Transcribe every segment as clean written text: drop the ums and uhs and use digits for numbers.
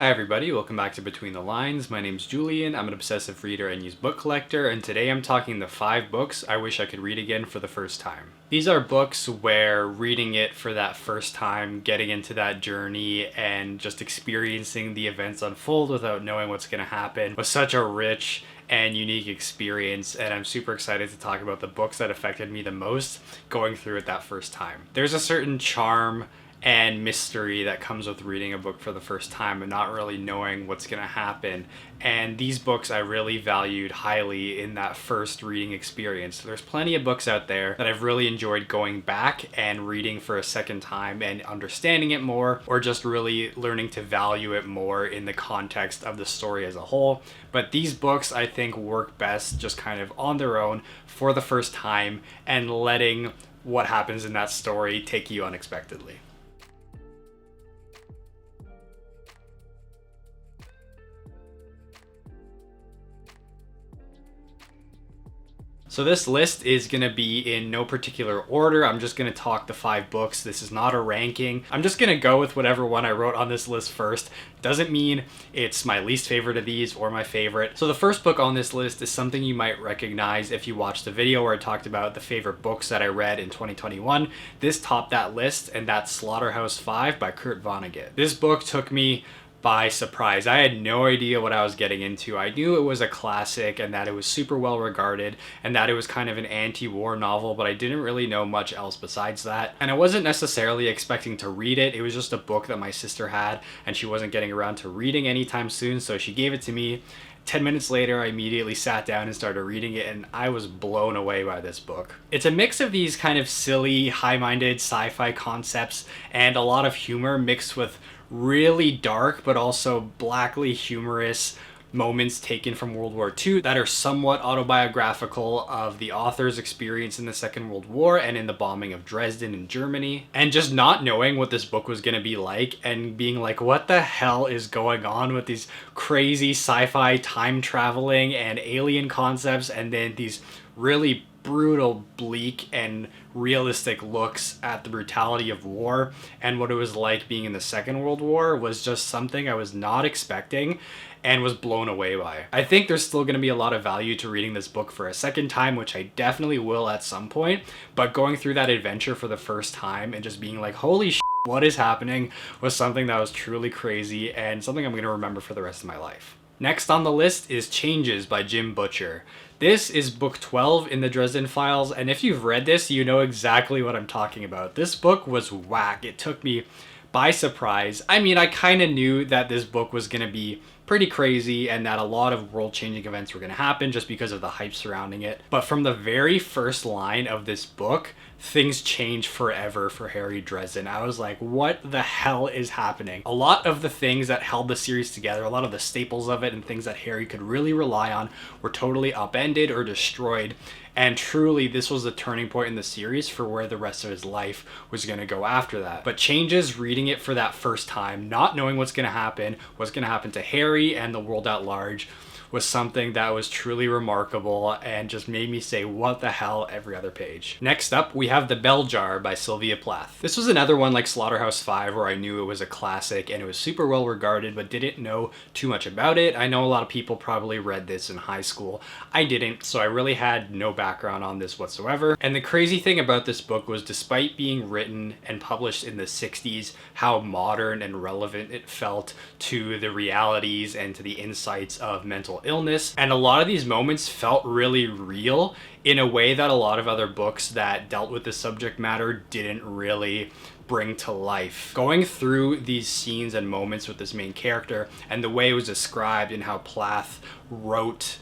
Hi everybody, welcome back to Between the Lines. My name's Julian, I'm an obsessive reader and used book collector, and today I'm talking the 5 books I wish I could read again for the first time. These are books where reading it for that first time, getting into that journey, and just experiencing the events unfold without knowing what's going to happen was such a rich and unique experience, and I'm super excited to talk about the books that affected me the most going through it that first time. There's a certain charm and mystery that comes with reading a book for the first time and not really knowing what's going to happen. And these books I really valued highly in that first reading experience. There's plenty of books out there that I've really enjoyed going back and reading for a second time and understanding it more, or just really learning to value it more in the context of the story as a whole. But these books I think work best just kind of on their own for the first time and letting what happens in that story take you unexpectedly. So this list is going to be in no particular order. I'm just going to talk the 5 books. This is not a ranking. I'm just going to go with whatever one I wrote on this list first. Doesn't mean it's my least favorite of these or my favorite. So the first book on this list is something you might recognize if you watched the video where I talked about the favorite books that I read in 2021. This topped that list, and that's Slaughterhouse Five by Kurt Vonnegut. This book took me by surprise. I had no idea what I was getting into. I knew it was a classic and that it was super well regarded and that it was kind of an anti-war novel, but I didn't really know much else besides that. And I wasn't necessarily expecting to read it. It was just a book that my sister had and she wasn't getting around to reading anytime soon, so she gave it to me. 10 minutes later, I immediately sat down and started reading it, and I was blown away by this book. It's a mix of these kind of silly, high-minded sci-fi concepts and a lot of humor mixed with really dark but also blackly humorous moments taken from World War II that are somewhat autobiographical of the author's experience in the Second World War and in the bombing of Dresden in Germany. And just not knowing what this book was going to be like and being like, what the hell is going on with these crazy sci-fi time traveling and alien concepts, and then these really brutal, bleak, and realistic looks at the brutality of war and what it was like being in the Second World War was just something I was not expecting and was blown away by. I think there's still going to be a lot of value to reading this book for a second time, which I definitely will at some point, but going through that adventure for the first time and just being like, holy shit, what is happening, was something that was truly crazy and something I'm going to remember for the rest of my life. Next on the list is Changes by Jim Butcher. This is book 12 in the Dresden Files, and if you've read this, you know exactly what I'm talking about. This book was whack. It took me by surprise. I mean, I kind of knew that this book was going to be pretty crazy and that a lot of world-changing events were going to happen just because of the hype surrounding it. But from the very first line of this book, things change forever for Harry Dresden. I was like, what the hell is happening? A lot of the things that held the series together, a lot of the staples of it and things that Harry could really rely on were totally upended or destroyed. And truly, this was the turning point in the series for where the rest of his life was going to go after that. But Changes, reading it for that first time, not knowing what's going to happen to Harry and the world at large, was something that was truly remarkable and just made me say, what the hell, every other page. Next up, we have The Bell Jar by Sylvia Plath. This was another one like Slaughterhouse Five where I knew it was a classic and it was super well regarded but didn't know too much about it. I know a lot of people probably read this in high school. I didn't, so I really had no background on this whatsoever. And the crazy thing about this book was, despite being written and published in the 60s, how modern and relevant it felt to the realities and to the insights of mental illness. And a lot of these moments felt really real in a way that a lot of other books that dealt with the subject matter didn't really bring to life. Going through these scenes and moments with this main character and the way it was described and how Plath wrote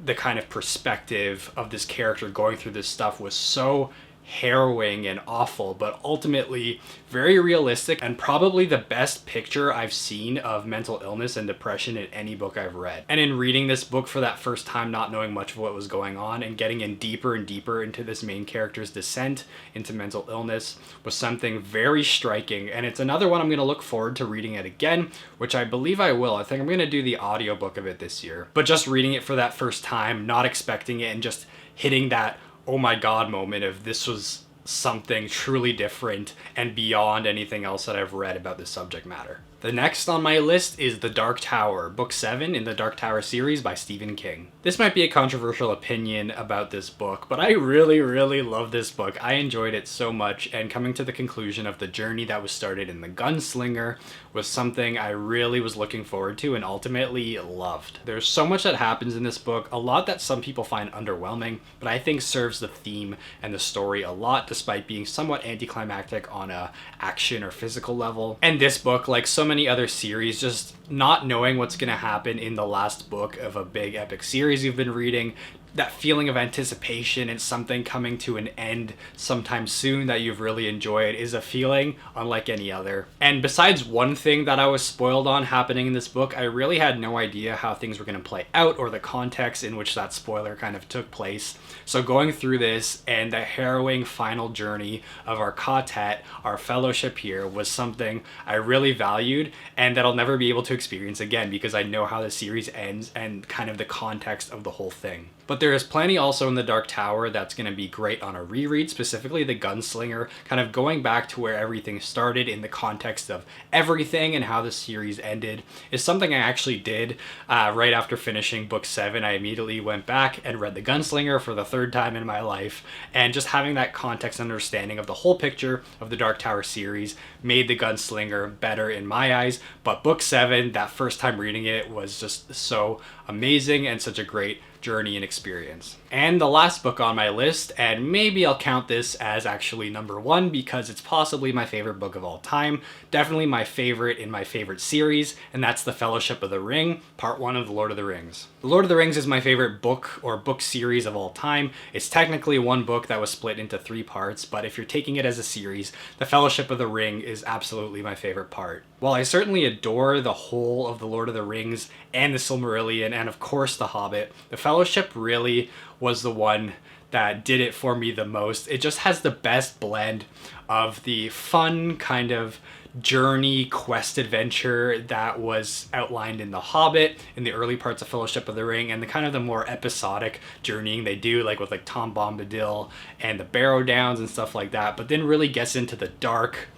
the kind of perspective of this character going through this stuff was so harrowing and awful, but ultimately very realistic and probably the best picture I've seen of mental illness and depression in any book I've read. And in reading this book for that first time, not knowing much of what was going on and getting in deeper and deeper into this main character's descent into mental illness was something very striking. And it's another one I'm going to look forward to reading it again, which I believe I will. I think I'm going to do the audiobook of it this year. But just reading it for that first time, not expecting it, and just hitting that oh my god moment of this was something truly different and beyond anything else that I've read about this subject matter. The next on my list is The Dark Tower, book 7 in the Dark Tower series by Stephen King. This might be a controversial opinion about this book, but I really love this book. I enjoyed it so much, and coming to the conclusion of the journey that was started in The Gunslinger was something I really was looking forward to and ultimately loved. There's so much that happens in this book, a lot that some people find underwhelming, but I think serves the theme and the story a lot despite being somewhat anticlimactic on a action or physical level. And this book, like so many other series, just not knowing what's going to happen in the last book of a big epic series you've been reading, that feeling of anticipation and something coming to an end sometime soon that you've really enjoyed is a feeling unlike any other. And besides one thing that I was spoiled on happening in this book, I really had no idea how things were going to play out or the context in which that spoiler kind of took place. So going through this and the harrowing final journey of our quartet, our fellowship here, was something I really valued and that I'll never be able to experience again because I know how the series ends and kind of the context of the whole thing. But there is plenty also in The Dark Tower that's going to be great on a reread, specifically The Gunslinger, kind of going back to where everything started in the context of everything and how the series ended, is something I actually did right after finishing book 7. I immediately went back and read The Gunslinger for the third time in my life, and just having that context and understanding of the whole picture of the Dark Tower series made The Gunslinger better in my eyes. But book 7, that first time reading it, was just so amazing and such a great journey and experience. And the last book on my list, and maybe I'll count this as actually number 1 because it's possibly my favorite book of all time, definitely my favorite in my favorite series, and that's The Fellowship of the Ring, part 1 of The Lord of the Rings. The Lord of the Rings is my favorite book or book series of all time. It's technically one book that was split into 3 parts, but if you're taking it as a series, The Fellowship of the Ring is absolutely my favorite part. While I certainly adore the whole of The Lord of the Rings and The Silmarillion and of course The Hobbit, The Fellowship really was the one that did it for me the most. It just has the best blend of the fun kind of journey quest adventure that was outlined in The Hobbit in the early parts of Fellowship of the Ring, and the kind of the more episodic journeying they do, like with like Tom Bombadil and the Barrow Downs and stuff like that, but then really gets into the dark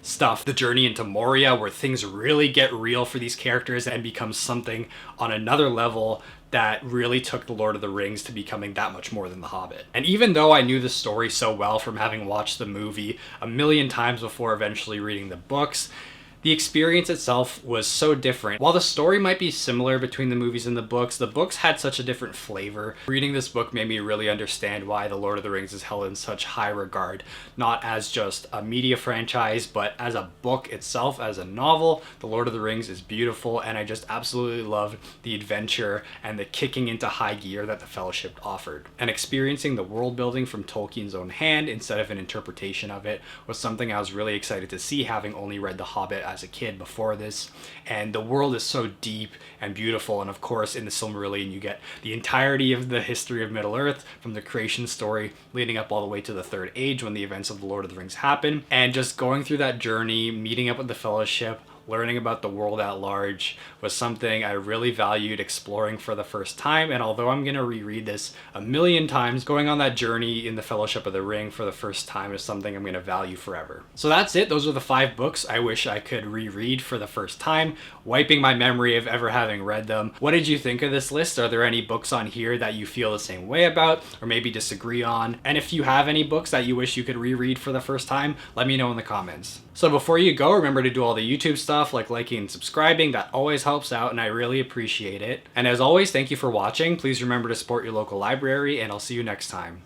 stuff, the journey into Moria, where things really get real for these characters and become something on another level that really took The Lord of the Rings to becoming that much more than The Hobbit. And even though I knew the story so well from having watched the movie a million times before eventually reading the books, the experience itself was so different. While the story might be similar between the movies and the books had such a different flavor. Reading this book made me really understand why The Lord of the Rings is held in such high regard, not as just a media franchise, but as a book itself, as a novel. The Lord of the Rings is beautiful, and I just absolutely loved the adventure and the kicking into high gear that the Fellowship offered. And experiencing the world building from Tolkien's own hand instead of an interpretation of it was something I was really excited to see, having only read The Hobbit as a kid before this. And the world is so deep and beautiful, and of course in the Silmarillion you get the entirety of the history of Middle-earth, from the creation story leading up all the way to the Third Age when the events of the Lord of the Rings happen. And just going through that journey, meeting up with the Fellowship, learning about the world at large was something I really valued exploring for the first time. And although I'm going to reread this a million times, going on that journey in the Fellowship of the Ring for the first time is something I'm going to value forever. So that's it. Those are the 5 books I wish I could reread for the first time, wiping my memory of ever having read them. What did you think of this list? Are there any books on here that you feel the same way about or maybe disagree on? And if you have any books that you wish you could reread for the first time, let me know in the comments. So before you go, remember to do all the YouTube stuff like liking and subscribing. That always helps out and I really appreciate it. And as always, thank you for watching. Please remember to support your local library, and I'll see you next time.